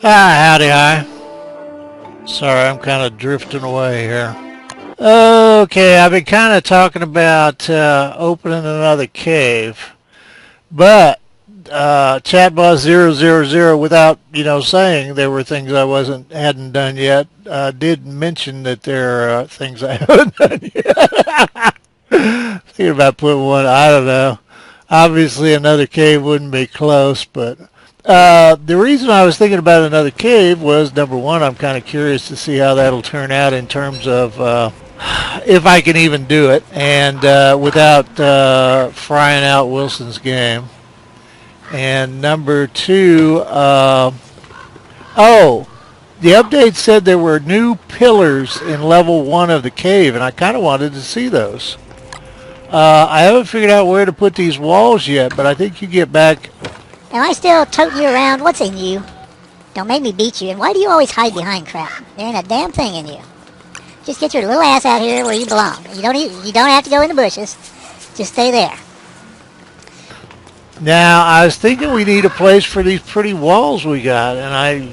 Howdy, hi. Sorry, I'm kind of drifting away here. Okay, I've been kind of talking about opening another cave, but Chatbot000, without saying there were things I hadn't done yet, did mention that there are things I haven't done yet. Thinking about putting one. I don't know. Obviously, another cave wouldn't be close, but the reason I was thinking about another cave was, number one, I'm kind of curious to see how that'll turn out in terms of if I can even do it, and without frying out Wilson's game. And number two, the update said there were new pillars in level 1 of the cave, and I kind of wanted to see those. I haven't figured out where to put these walls yet, but I think you get back. Am I still toting you around? What's in you? Don't make me beat you. And why do you always hide behind crap? There ain't a damn thing in you. Just get your little ass out here where you belong. You don't have to go in the bushes. Just stay there. Now, I was thinking we need a place for these pretty walls we got, and I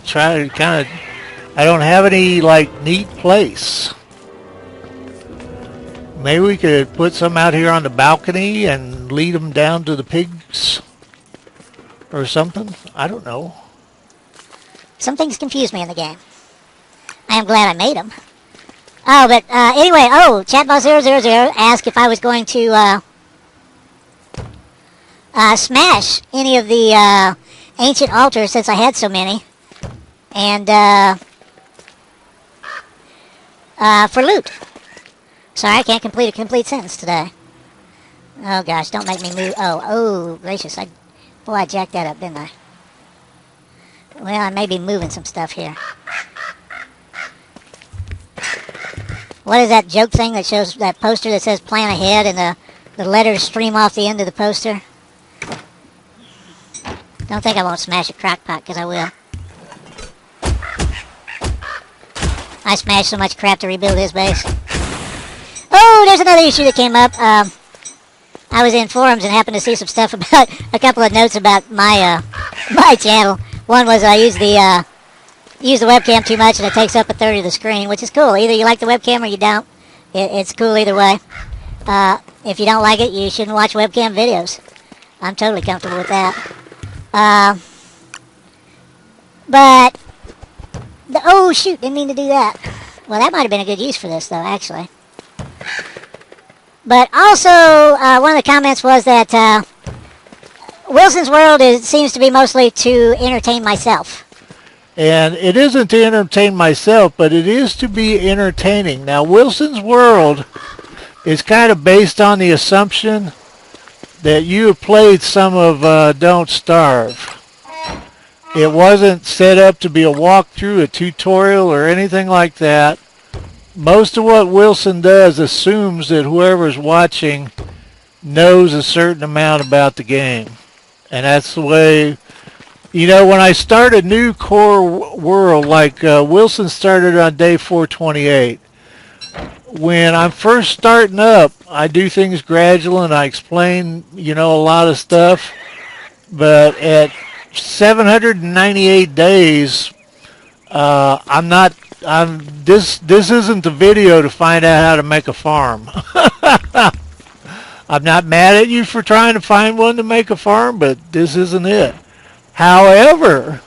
try to kind of, I don't have any, neat place. Maybe we could put some out here on the balcony and lead them down to the pigs or something. I don't know. Some things confuse me in the game. I am glad I made them. Oh, but anyway, Chatbot000 asked if I was going to smash any of the ancient altars since I had so many, and for loot. Sorry, I can't complete a complete sentence today. Oh gosh, don't make me move. Oh gracious! Boy, I jacked that up, didn't I? Well, I may be moving some stuff here. What is that joke thing that shows that poster that says "Plan ahead" and the letters stream off the end of the poster? Don't think I won't smash a crackpot, because I will. I smashed so much crap to rebuild his base. Oh, there's another issue that came up. I was in forums and happened to see some stuff about a couple of notes about my my channel. One was I use the webcam too much and it takes up a third of the screen, which is cool. Either you like the webcam or you don't. It's cool either way. If you don't like it, you shouldn't watch webcam videos. I'm totally comfortable with that. But oh shoot, didn't mean to do that. Well, that might have been a good use for this though, actually. But also, one of the comments was that Wilson's World seems to be mostly to entertain myself. And it isn't to entertain myself, but it is to be entertaining. Now, Wilson's World is kind of based on the assumption that you have played some of Don't Starve. It wasn't set up to be a walkthrough, a tutorial, or anything like that. Most of what Wilson does assumes that whoever's watching knows a certain amount about the game. And that's the way, when I start a new core world, like Wilson started on day 428, when I'm first starting up, I do things gradual and I explain, a lot of stuff. But at 798 days, this isn't the video to find out how to make a farm. I'm not mad at you for trying to find one to make a farm, but this isn't it. However,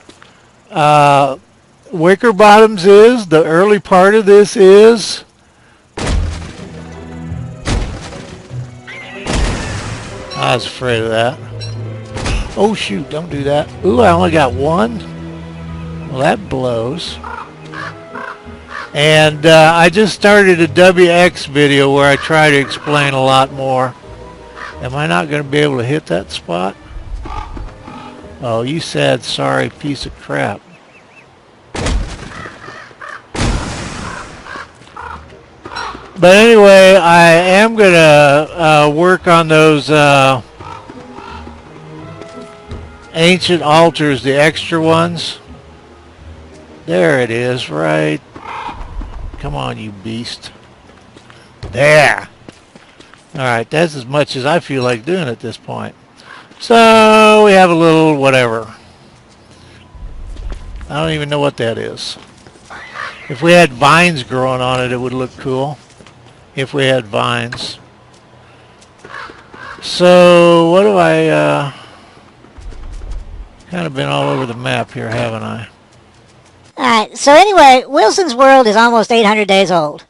Wicker Bottoms is, the early part of this is, I was afraid of that. Oh shoot, don't do that. Ooh, I only got one? Well, that blows. And I just started a WX video where I try to explain a lot more. Am I not going to be able to hit that spot? Oh, you sad, sorry piece of crap. But anyway, I am going to work on those ancient altars, the extra ones. There it is, right. Come on, you beast. There. Alright, that's as much as I feel like doing at this point. So, we have a little whatever. I don't even know what that is. If we had vines growing on it, it would look cool. If we had vines. So, what do I, kind of been all over the map here, haven't I? Alright, so anyway, Wilson's World is almost 800 days old.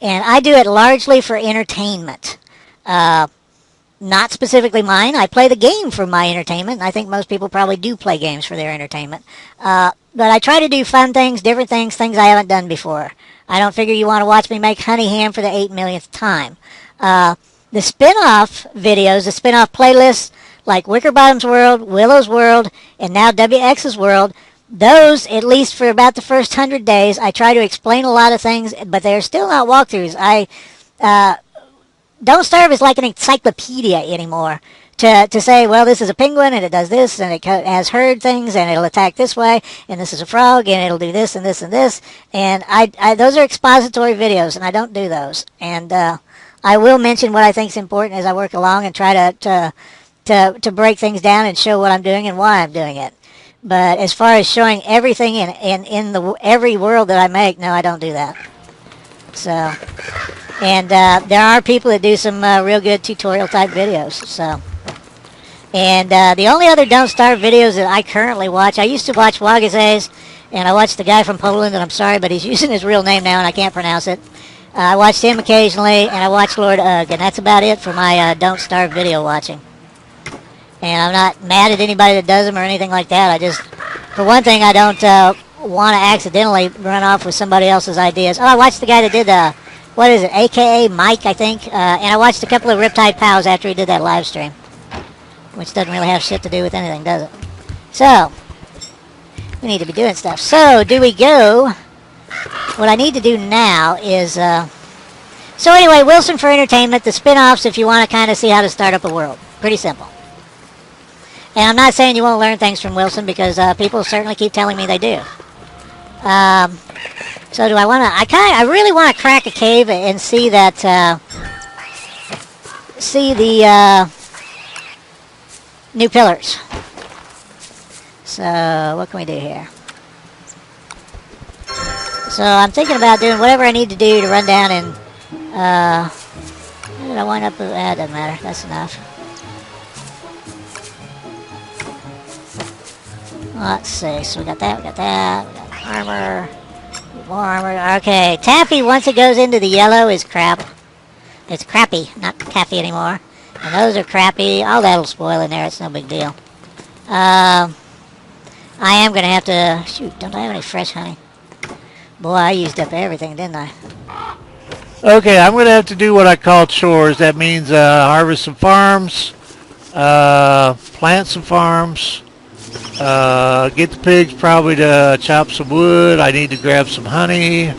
And I do it largely for entertainment. Not specifically mine. I play the game for my entertainment, and I think most people probably do play games for their entertainment. But I try to do fun things, different things, things I haven't done before. I don't figure you want to watch me make honey ham for the 8 millionth time. The spin-off videos, the spin-off playlists, like Wickerbottom's World, Willow's World, and now WX's World, those, at least for about the first 100 days, I try to explain a lot of things, but they're still not walkthroughs. Don't Starve is like an encyclopedia anymore. To say, well, this is a penguin, and it does this, and it has heard things, and it'll attack this way, and this is a frog, and it'll do this, and this, and this. And those are expository videos, and I don't do those. And I will mention what I think is important as I work along and try to break things down and show what I'm doing and why I'm doing it. But as far as showing everything in every world that I make, no, I don't do that. So, and there are people that do some real good tutorial type videos. So, and the only other Don't Starve videos that I currently watch, I used to watch Wagaze's, and I watched the guy from Poland, and I'm sorry, but he's using his real name now, and I can't pronounce it. I watched him occasionally, and I watched Lord Ugg, and that's about it for my Don't Starve video watching. And I'm not mad at anybody that does them or anything like that. I just, for one thing, I don't want to accidentally run off with somebody else's ideas. Oh, I watched the guy that did what is it, AKA Mike, I think. And I watched a couple of Riptide Pals after he did that live stream. Which doesn't really have shit to do with anything, does it? So, we need to be doing stuff. So, do we go? What I need to do now is, so anyway, Wilson for entertainment, the spin-offs if you want to kind of see how to start up a world. Pretty simple. And I'm not saying you won't learn things from Wilson, because people certainly keep telling me they do. So do I want to, I really want to crack a cave and see that, see the new pillars. So, what can we do here? So, I'm thinking about doing whatever I need to do to run down and, where did I wind up? That doesn't matter. That's enough. Let's see. So, we got that, we got armor. More armor. Okay, taffy, once it goes into the yellow, is crap. It's crappy, not taffy anymore. And those are crappy. All that'll spoil in there. It's no big deal. I am going to have to... Shoot, don't I have any fresh honey? Boy, I used up everything, didn't I? Okay, I'm going to have to do what I call chores. That means harvest some farms, plant some farms, get the pigs probably to chop some wood. I need to grab some honey. I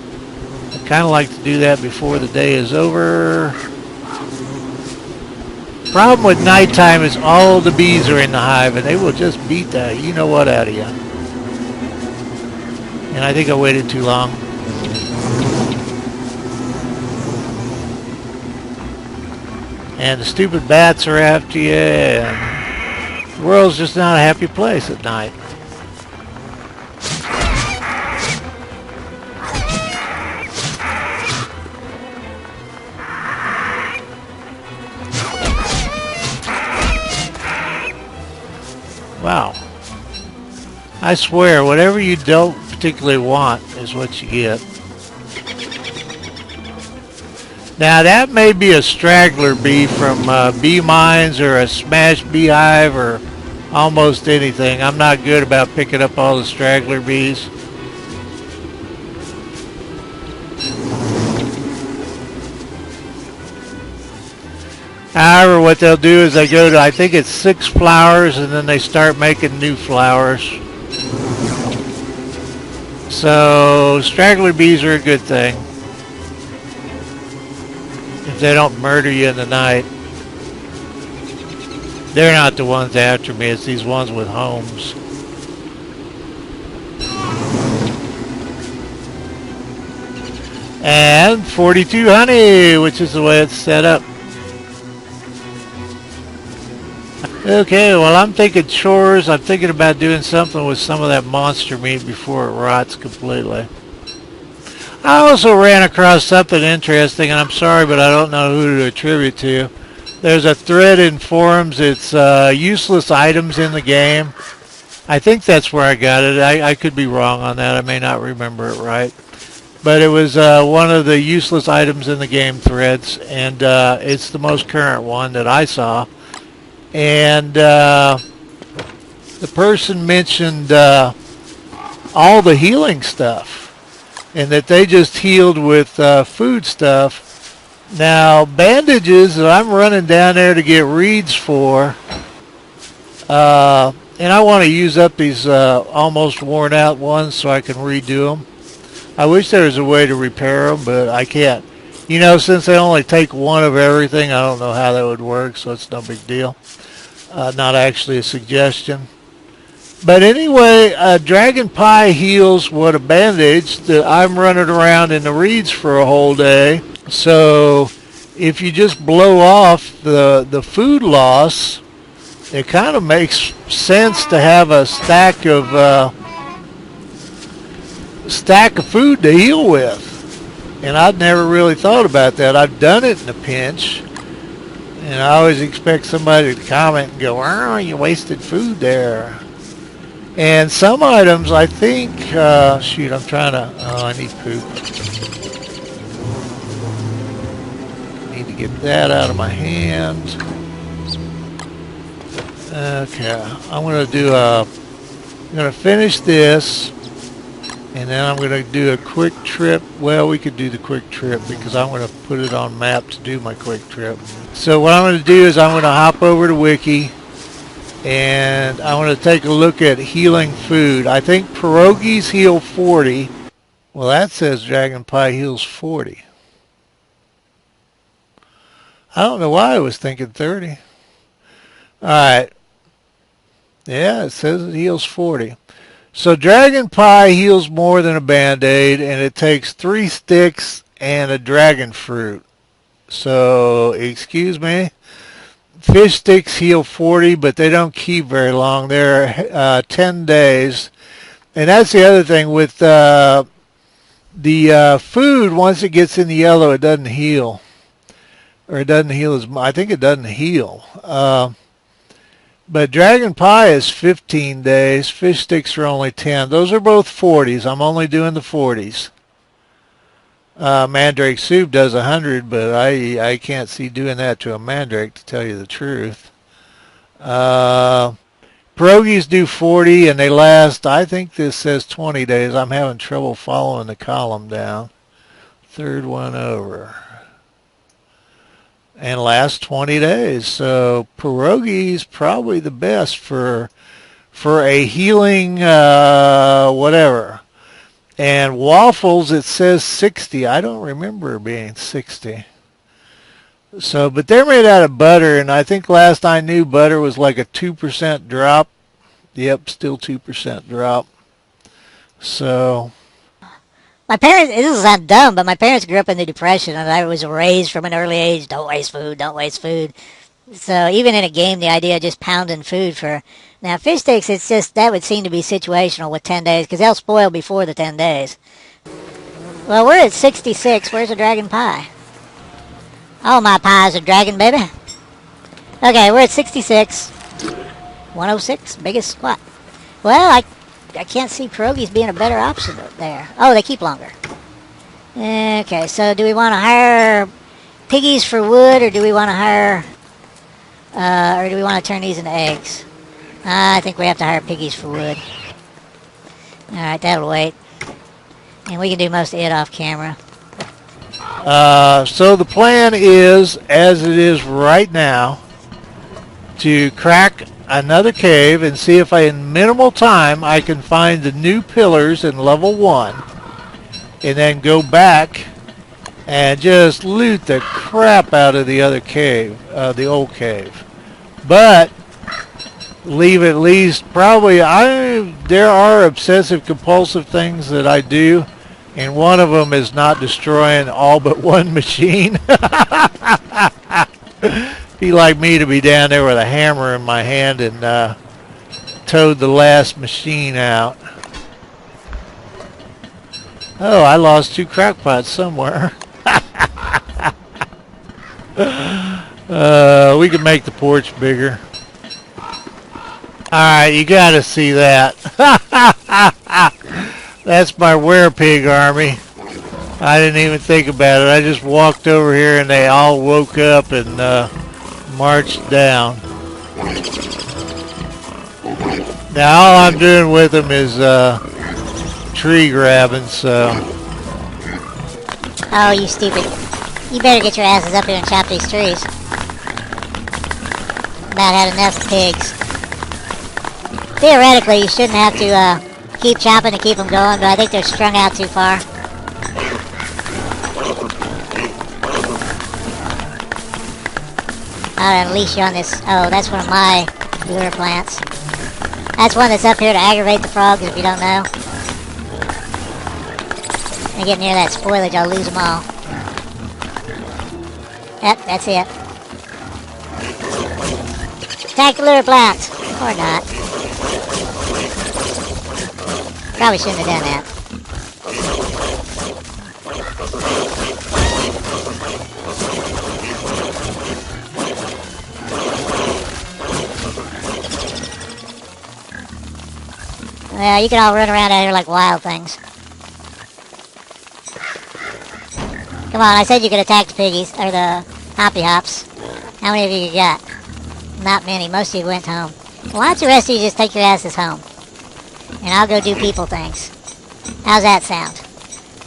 kind of like to do that before the day is over. Problem with nighttime is all the bees are in the hive, and they will just beat the you-know-what out of you. And I think I waited too long. And the stupid bats are after you, and the world's just not a happy place at night. Wow. I swear, whatever you don't particularly want is what you get. Now that may be a straggler bee from bee mines or a smashed beehive or almost anything. I'm not good about picking up all the straggler bees. However, what they'll do is they go to, I think it's 6 flowers, and then they start making new flowers. So, straggler bees are a good thing. If they don't murder you in the night. They're not the ones after me, it's these ones with homes. And 42 honey, which is the way it's set up. Okay, well, I'm thinking chores. I'm thinking about doing something with some of that monster meat before it rots completely. I also ran across something interesting, and I'm sorry, but I don't know who to attribute to. There's a thread in forums. It's useless items in the game. I think that's where I got it. I could be wrong on that. I may not remember it right. But it was one of the useless items in the game threads, and it's the most current one that I saw. And the person mentioned all the healing stuff, and that they just healed with food stuff. Now, bandages that I'm running down there to get reeds for, and I want to use up these almost worn out ones so I can redo them. I wish there was a way to repair them, but I can't. You know, since they only take one of everything, I don't know how that would work, so it's no big deal. Not actually a suggestion. But anyway, Dragon Pie heals what a bandage that I'm running around in the reeds for a whole day. So if you just blow off the food loss, it kind of makes sense to have a stack of food to heal with. And I'd never really thought about that. I've done it in a pinch. And I always expect somebody to comment and go, "Oh, you wasted food there." And some items, I think, shoot, I'm trying to, oh, I need poop. Need to get that out of my hand. Okay, I'm going to finish this, and then I'm going to do a quick trip. Well, we could do the quick trip because I'm going to put it on map to do my quick trip. So what I'm going to do is I'm going to hop over to Wiki, and I want to take a look at healing food. I think pierogies heal 40. Well, that says Dragon Pie heals 40. I don't know why I was thinking 30. Alright. Yeah, it says it heals 40. So Dragon Pie heals more than a Band-Aid, and it takes 3 sticks and a dragon fruit. So, excuse me. Fish sticks heal 40, but they don't keep very long. They're 10 days. And that's the other thing with the food. Once it gets in the yellow, it doesn't heal. Or it doesn't heal as much. I think it doesn't heal. But Dragon Pie is 15 days. Fish sticks are only 10. Those are both 40s. I'm only doing the 40s. Mandrake soup does 100, but I can't see doing that to a mandrake, to tell you the truth. Pierogies do 40, and they last, I think this says 20 days. I'm having trouble following the column down. Third one over. And last 20 days. So pierogies probably the best for a healing whatever. And waffles, it says 60. I don't remember it being 60. So, but they're made out of butter, and I think last I knew butter was like a 2% drop. Yep, still 2% drop. So, my parents, this sounds dumb, but my parents grew up in the Depression, and I was raised from an early age, don't waste food, don't waste food. So even in a game, the idea of just pounding food for... Now, fish sticks, it's just, that would seem to be situational with 10 days, because they'll spoil before the 10 days. Well, we're at 66. Where's the Dragon Pie? All my pies are dragon, baby. Okay, we're at 66. 106, biggest squat. Well, I can't see pierogies being a better option there. Oh, they keep longer. Okay, so do we want to hire piggies for wood, or do we want to hire... or do we want to turn these into eggs? I think we have to hire piggies for wood. Alright, that'll wait. And we can do most of it off camera. So the plan is, as it is right now, to crack another cave and see if in minimal time I can find the new pillars in level 1. And then go back and just loot the crap out of the other cave, the old cave. But leave at least probably, there are obsessive compulsive things that I do, and one of them is not destroying all but one machine. Be like me to be down there with a hammer in my hand and towed the last machine out. Oh, I lost 2 crockpots somewhere. We can make the porch bigger. Alright, you gotta see that. That's my werepig army. I didn't even think about it. I just walked over here and they all woke up and marched down. Now all I'm doing with them is tree grabbing, so. Oh, you stupid. You better get your asses up here and chop these trees. About had enough pigs. Theoretically, you shouldn't have to keep chopping to keep them going, but I think they're strung out too far. I'll unleash you on this. Oh, that's one of my lure plants. That's one that's up here to aggravate the frogs, if you don't know. When I get near that spoilage, I'll lose them all. Yep, that's it. Attack the lure plants! Or not. Probably shouldn't have done that. Well, you can all run around out here like wild things. Come on, I said you could attack the piggies, or the hoppy hops. How many of you got? Not many, most of you went home. Why don't the rest of you just take your asses home? And I'll go do people things. How's that sound?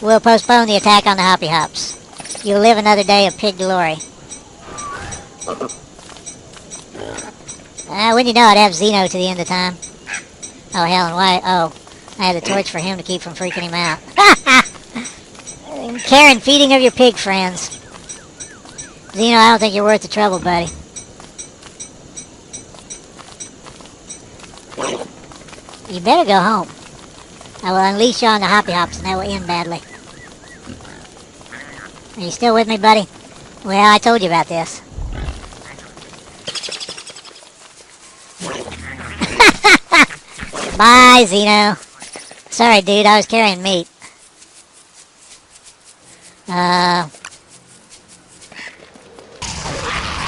We'll postpone the attack on the hoppy hops. You'll live another day of pig glory. Wouldn't you know I'd have Zeno to the end of time? Oh, hell, and why? Oh, I had a torch for him to keep from freaking him out. Care and feeding of your pig friends. Zeno, I don't think you're worth the trouble, buddy. You better go home. I will unleash you on the hoppy hops, and that will end badly. Are you still with me, buddy? Well, I told you about this. Bye, Zeno. Sorry, dude, I was carrying meat.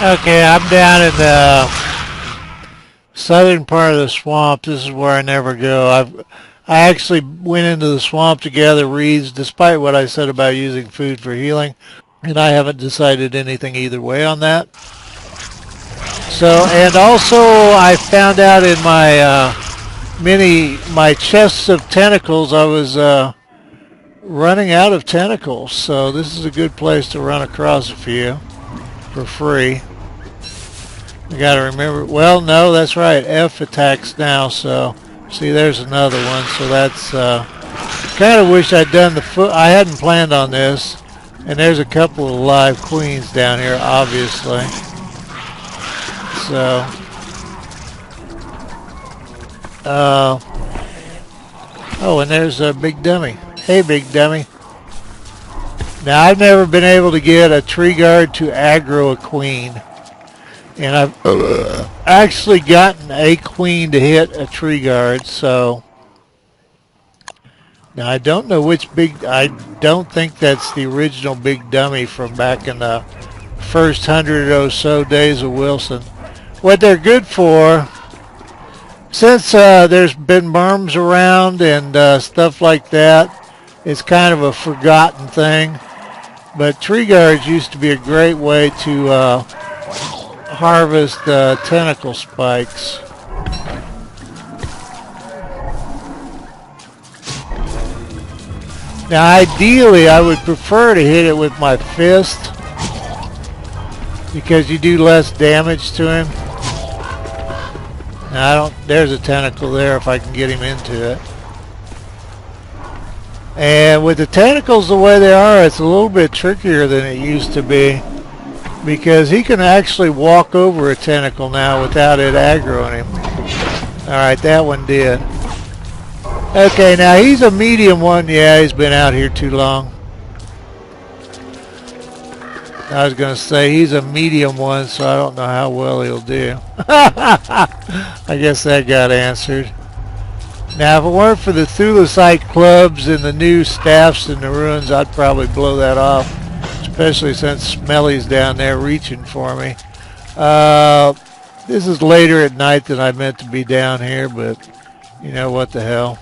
Okay, I'm down in the southern part of the swamp. This is where I never go. I actually went into the swamp to gather reeds, despite what I said about using food for healing, and I haven't decided anything either way on that. So, and also I found out in my my chests of tentacles, I was running out of tentacles, so this is a good place to run across a few for free. I gotta remember, well, no, that's right, F attacks now, so see, there's another one. So that's kind of wish I'd done the foot. I hadn't planned on this, and there's a couple of live queens down here, obviously. So oh, and there's a big dummy. Hey, big dummy. Now, I've never been able to get a tree guard to aggro a queen. And I've actually gotten a queen to hit a tree guard, so... Now, I don't know which big... I don't think that's the original big dummy from back in the first 100 or so days of Wilson. What they're good for... Since there's been berms around and stuff like that, it's kind of a forgotten thing. But tree guards used to be a great way to harvest tentacle spikes. Now, ideally, I would prefer to hit it with my fist because you do less damage to him. Now, there's a tentacle there if I can get him into it. And with the tentacles the way they are, it's a little bit trickier than it used to be, because he can actually walk over a tentacle now without it aggroing him. Alright, that one did. Okay, now he's a medium one. Yeah, he's been out here too long. I was going to say he's a medium one, so I don't know how well he'll do. I guess that got answered. Now, if it weren't for the Thulecite clubs and the new staffs in the ruins, I'd probably blow that off, especially since Smelly's down there reaching for me. This is later at night than I meant to be down here, but you know what the hell.